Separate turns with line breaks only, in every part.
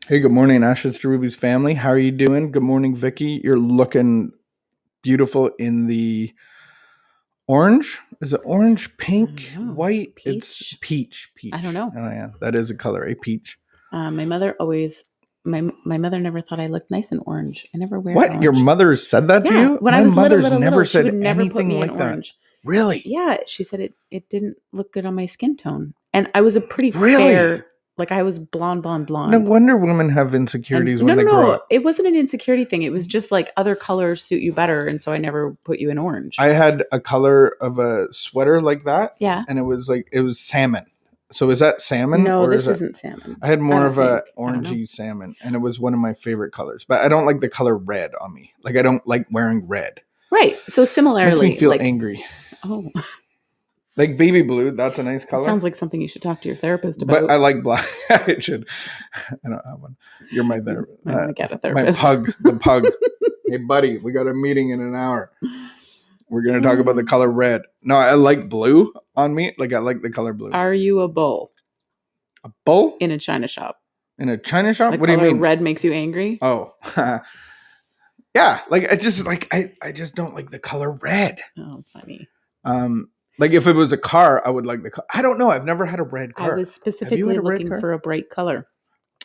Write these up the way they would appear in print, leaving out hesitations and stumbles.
Hey, good morning, ashestorubies family. How are you doing? Good morning, Vicky. You're looking beautiful in the orange. Is it orange,
I
pink,
don't know.
white? It's
Peach?
peach.
I don't know.
Oh yeah, that is a color, a peach.
My mother always, my mother never thought I looked nice in orange. I never wear
What? Your
orange.
mother said that to
Yeah,
you?
when I
My
was little,
mother's
little,
never
little, she would
said
never put
anything
me in
like that.
orange.
Really?
Yeah, she said it didn't look good on my skin tone, and I was a pretty
Really?
fair, like I was blonde, blonde,
No
blonde.
wonder women have
And
insecurities
no,
when
no,
they grow
no,
up.
it wasn't an insecurity thing. It was just like other colors suit you better, and so I never put you in orange.
I had a color of a sweater like that,
Yeah.
and it was salmon. So is that salmon
No,
or is
this
it?
isn't salmon.
I had
I
more
don't
of a
think. I don't know.
orangey salmon, and it was one of my favorite colors. But I don't like the color red on me. Like I don't like wearing red.
Right. So
Makes me
similarly,
feel
like,
angry.
oh,
Like baby blue, that's a nice
it
color.
sounds like something you should talk to your therapist
But
about.
I like black. I should. I don't have one. You're my
You
therapist.
might want to get a
My
therapist.
pug. The pug. Hey, buddy, we got a meeting in an hour. We're gonna talk about the color red. No, I like blue on me. Like I like the color blue.
Are you a bull
A bull
in a china shop?
in a china shop.
The
What do you
color
mean?
red makes you angry?
Oh, yeah. Like I just don't like the color red.
Oh, funny.
Like if it was a car, I would like the car. I don't know. I've never had a red
I
car.
was
Have you
specifically
had a red
looking
car?
for a bright color.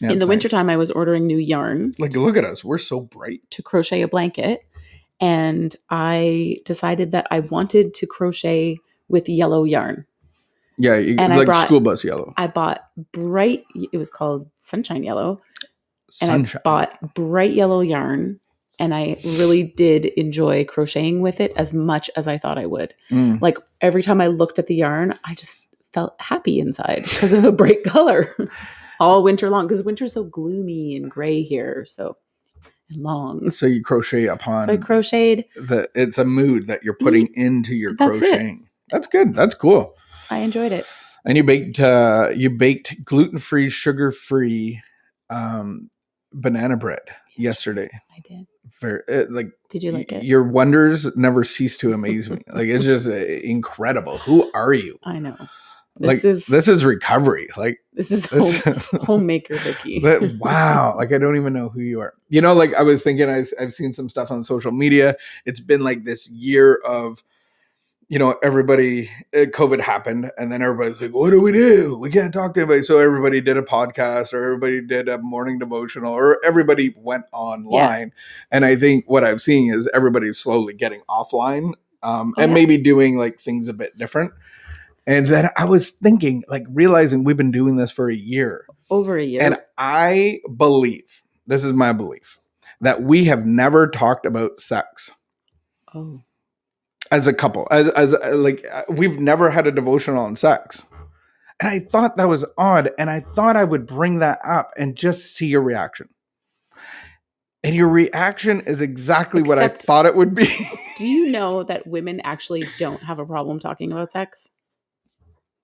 Yeah,
In the
it's nice.
wintertime, I was ordering new yarn
Like look at us. We're so bright.
to crochet a blanket. And I decided that I wanted to crochet with yellow yarn.
Yeah,
And
like school bus yellow.
I bought bright, it was called sunshine yellow. And
Sunshine.
I bought bright yellow yarn, and I really did enjoy crocheting with it as much as I thought I would.
Mm.
Like every time I looked at the yarn, I just felt happy inside because of the bright color all winter long, because winter's so gloomy and gray here, so and long.
So you crochet upon.
So I crocheted.
It's a mood that you're putting into your
That's
crocheting.
it.
That's good. That's cool.
I enjoyed it.
And you baked gluten-free, sugar-free banana bread yesterday.
I did. Did you like it?
Your wonders never cease to amaze me. Like it's just incredible. Who are you?
I know.
This is recovery. Like
this is homemaker Vicky.
Wow. Like I don't even know who you are. You know, like I was thinking, I've seen some stuff on social media. It's been like this year of, you know, everybody, COVID happened, and then everybody's like, what do? We can't talk to anybody. So everybody did a podcast, or everybody did a morning devotional, or everybody went online. Yeah. And I think what I've seen is everybody's slowly getting offline, and maybe doing like things a bit different. And then I was thinking, like realizing we've been doing this for a year.
Over a year.
And I believe, this is my belief, that we have never talked about sex.
Oh.
As a couple, as like we've never had a devotional on sex. And I thought that was odd. And I thought I would bring that up and just see your reaction. And your reaction is exactly what I thought it would be.
Do you know that women actually don't have a problem talking about sex?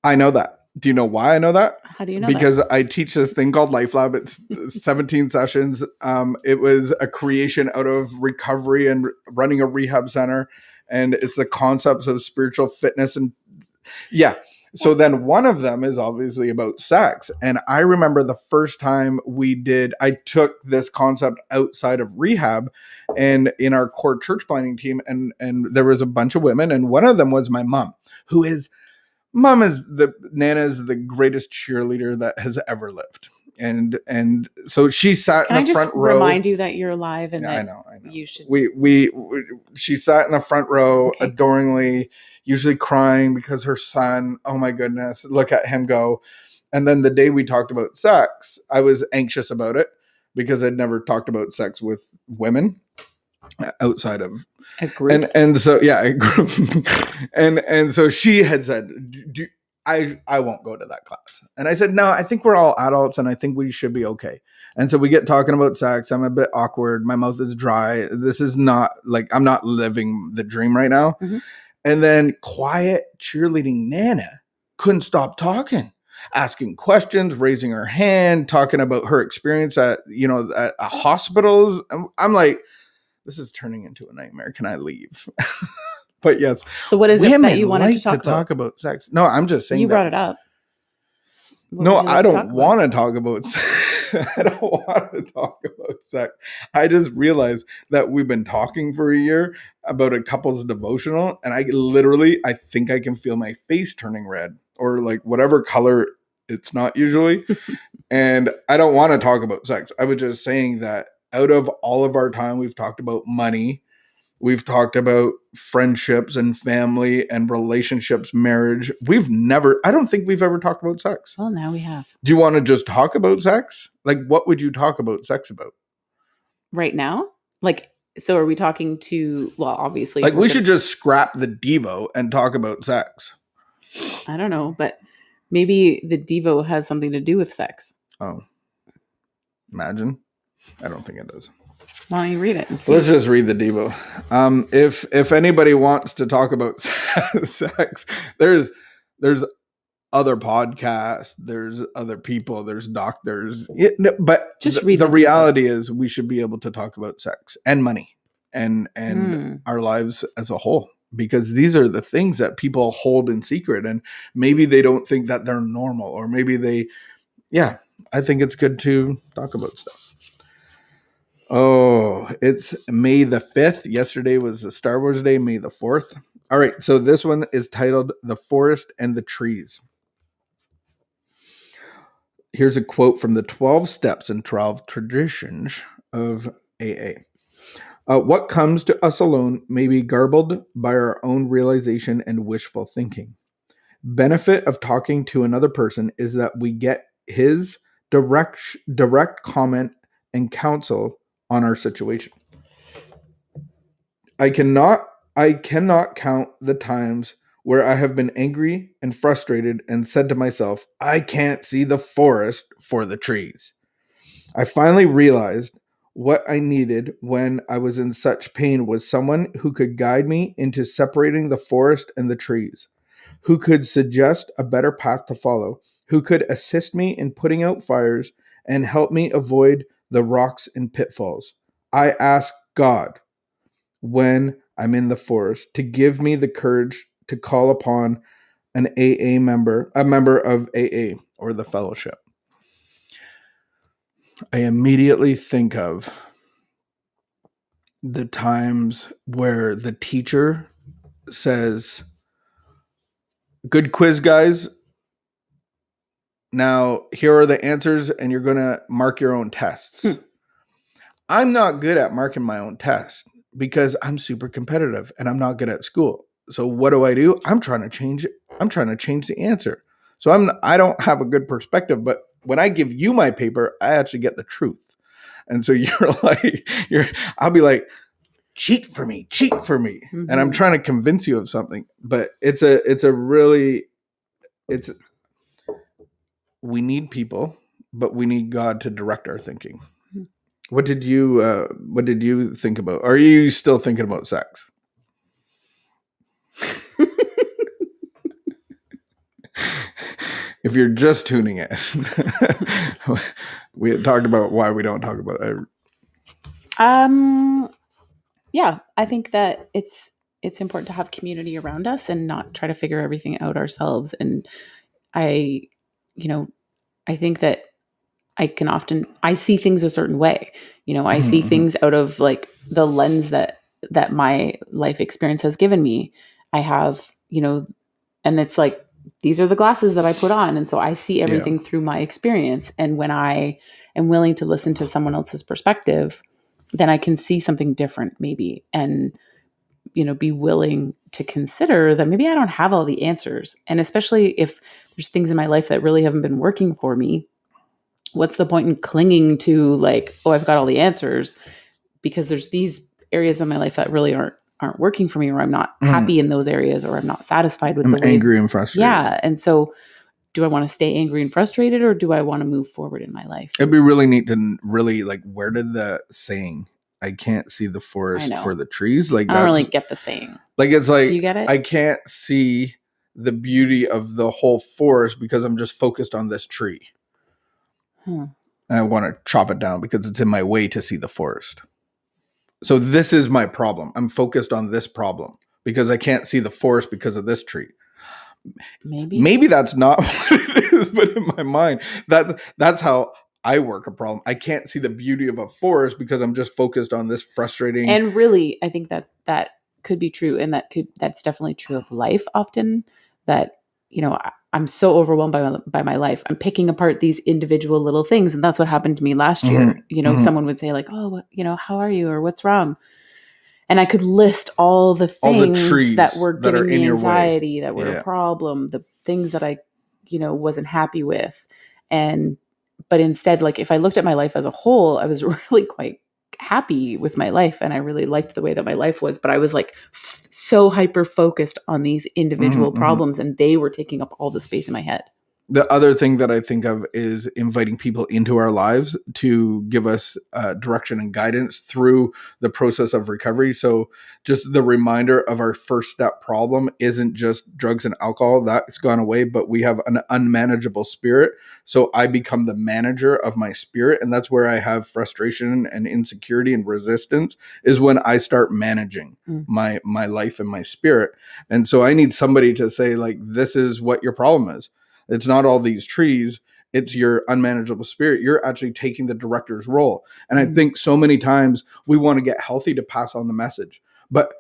I know that. Do you know why I know that?
How do you know
because
that?
I teach this thing called LifeLab. It's 17 sessions. It was a creation out of recovery and running a rehab center. And it's the concepts of spiritual fitness. And yeah. So then one of them is obviously about sex. And I remember the first time I took this concept outside of rehab and in our core church planning team. And there was a bunch of women. And one of them was my mom, Nana's the greatest cheerleader that has ever lived. And so she sat in the front row.
Remind you that you're alive and that
I know.
You should.
She sat in the front row adoringly, usually crying because her son, oh my goodness, look at him go. And then the day we talked about sex, I was anxious about it because I'd never talked about sex with women outside of
a group.
And so yeah, a group. and so she had said, I won't go to that class. And I said, no, I think we're all adults and I think we should be okay. And so we get talking about sex. I'm a bit awkward. My mouth is dry. This is not like, I'm not living the dream right now. Mm-hmm. And then quiet cheerleading Nana couldn't stop talking, asking questions, raising her hand, talking about her experience at hospitals. I'm like, this is turning into a nightmare. Can I leave? But yes.
So what is it that you wanted to
talk about sex? No, I'm just saying
you brought it up.
No, I don't want to talk about sex. I don't want to talk about sex. I just realized that we've been talking for a year about a couple's devotional, and I think I can feel my face turning red or like whatever color it's not usually. And I don't want to talk about sex. I was just saying that out of all of our time, we've talked about money. We've talked about friendships and family and relationships, marriage. I don't think we've ever talked about sex.
Well, now we have.
Do you want to just talk about sex? Like, what would you talk about sex about?
Right now? Like, so are we talking to, well, obviously.
Like, we should just scrap the Devo and talk about sex.
I don't know, but maybe the Devo has something to do with sex.
Oh, imagine. I don't think it does.
Why don't you read it and see?
Let's just read the Devo. If anybody wants to talk about sex, there's other podcasts, there's other people, there's doctors. But
Just read
the
the
reality is we should be able to talk about sex and money and our lives as a whole, because these are the things that people hold in secret, and maybe they don't think that they're normal, or maybe I think it's good to talk about stuff. Oh, it's May the 5th. Yesterday was the Star Wars Day, May the 4th. All right, so this one is titled The Forest and the Trees. Here's a quote from the 12 Steps and 12 Traditions of AA. What comes to us alone may be garbled by our own realization and wishful thinking. Benefit of talking to another person is that we get his direct comment and counsel on our situation. I cannot count the times where I have been angry and frustrated and said to myself, I can't see the forest for the trees. I finally realized what I needed when I was in such pain was someone who could guide me into separating the forest and the trees, who could suggest a better path to follow, who could assist me in putting out fires and help me avoid the rocks and pitfalls. I ask God, when I'm in the forest, to give me the courage to call upon a member of AA or the fellowship. I immediately think of the times where the teacher says, good quiz, guys. Now, here are the answers, and you're going to mark your own tests. I'm not good at marking my own tests because I'm super competitive and I'm not good at school. So what do? I'm trying to change the answer. So I don't have a good perspective, but when I give you my paper, I actually get the truth. And so I'll be like, cheat for me. Mm-hmm. And I'm trying to convince you of something, but we need people, but we need God to direct our thinking. What did you think about? Are you still thinking about sex? If you're just tuning in, we had talked about why we don't talk about it.
Yeah, I think that it's important to have community around us and not try to figure everything out ourselves. And I think that I see things a certain way. I see things out of like the lens that my life experience has given me. I have, and it's like, these are the glasses that I put on. And so I see everything through my experience. And when I am willing to listen to someone else's perspective, then I can see something different maybe. And, be willing to consider that maybe I don't have all the answers. And especially if there's things in my life that really haven't been working for me, what's the point in clinging to like, oh, I've got all the answers, because there's these areas of my life that really aren't working for me, or I'm not happy in those areas, or I'm not satisfied with
angry and frustrated.
Yeah. And so do I want to stay angry and frustrated, or do I want to move forward in my life?
It'd be really neat to really like, where did the saying, I can't see the forest for the trees? Like,
I don't really get the saying.
Like, it's like,
do you get it?
I can't see the beauty of the whole forest because I'm just focused on this tree. And I want to chop it down because it's in my way to see the forest. So this is my problem. I'm focused on this problem because I can't see the forest because of this tree. Maybe that's not what it is, but in my mind, that's how I work a problem. I can't see the beauty of a forest because I'm just focused on this frustrating.
And really, I think that could be true, and that's definitely true of life often. That I'm so overwhelmed by my life. I'm picking apart these individual little things, and that's what happened to me last year. Someone would say like, "Oh, how are you?" or "What's wrong?" And I could list all the
all the
things
trees
that were
that are
giving
in
me
your way.
anxiety, that were a problem, the things that I, wasn't happy with. But instead, like if I looked at my life as a whole, I was really quite happy with my life. And I really liked the way that my life was, but I was like so hyper focused on these individual problems, and they were taking up all the space in my head.
The other thing that I think of is inviting people into our lives to give us direction and guidance through the process of recovery. So just the reminder of our first step problem isn't just drugs and alcohol. That's gone away, but we have an unmanageable spirit. So I become the manager of my spirit. And that's where I have frustration and insecurity and resistance, is when I start managing my life and my spirit. And so I need somebody to say, like, this is what your problem is. It's not all these trees. It's your unmanageable spirit. You're actually taking the director's role. And I think so many times we want to get healthy to pass on the message, but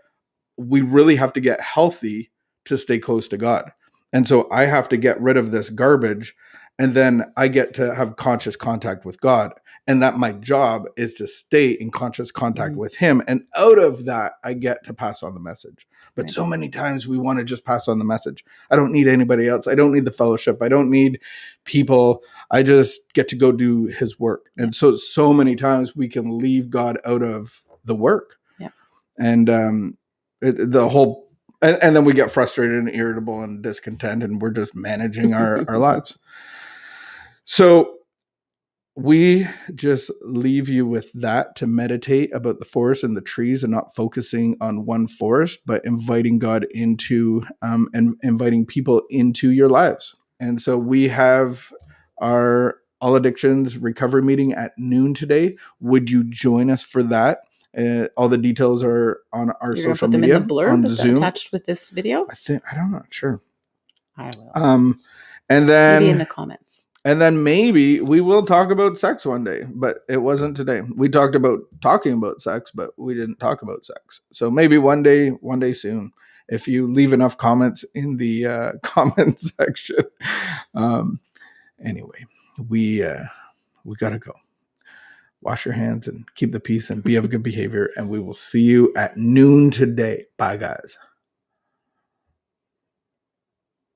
we really have to get healthy to stay close to God. And so I have to get rid of this garbage, and then I get to have conscious contact with God. And that my job is to stay in conscious contact with him. And out of that, I get to pass on the message. But so many times we want to just pass on the message. I don't need anybody else. I don't need the fellowship. I don't need people. I just get to go do his work. And so many times we can leave God out of the work.
Yeah.
And the whole, and then we get frustrated and irritable and discontent, and we're just managing our lives. So we just leave you with that, to meditate about the forest and the trees, and not focusing on one forest, but inviting God into and inviting people into your lives. And so we have our All Addictions recovery meeting at noon today. Would you join us for that? All the details are on our
You're
social
gonna put
media,
them in the blurb
on Zoom,
attached with this video.
I'm not sure.
I will.
And then
maybe in the comments.
And then maybe we will talk about sex one day, but it wasn't today. We talked about talking about sex, but we didn't talk about sex. So maybe one day soon, if you leave enough comments in the comment section. Anyway, we gotta go. Wash your hands and keep the peace and be of good behavior. And we will see you at noon today. Bye, guys.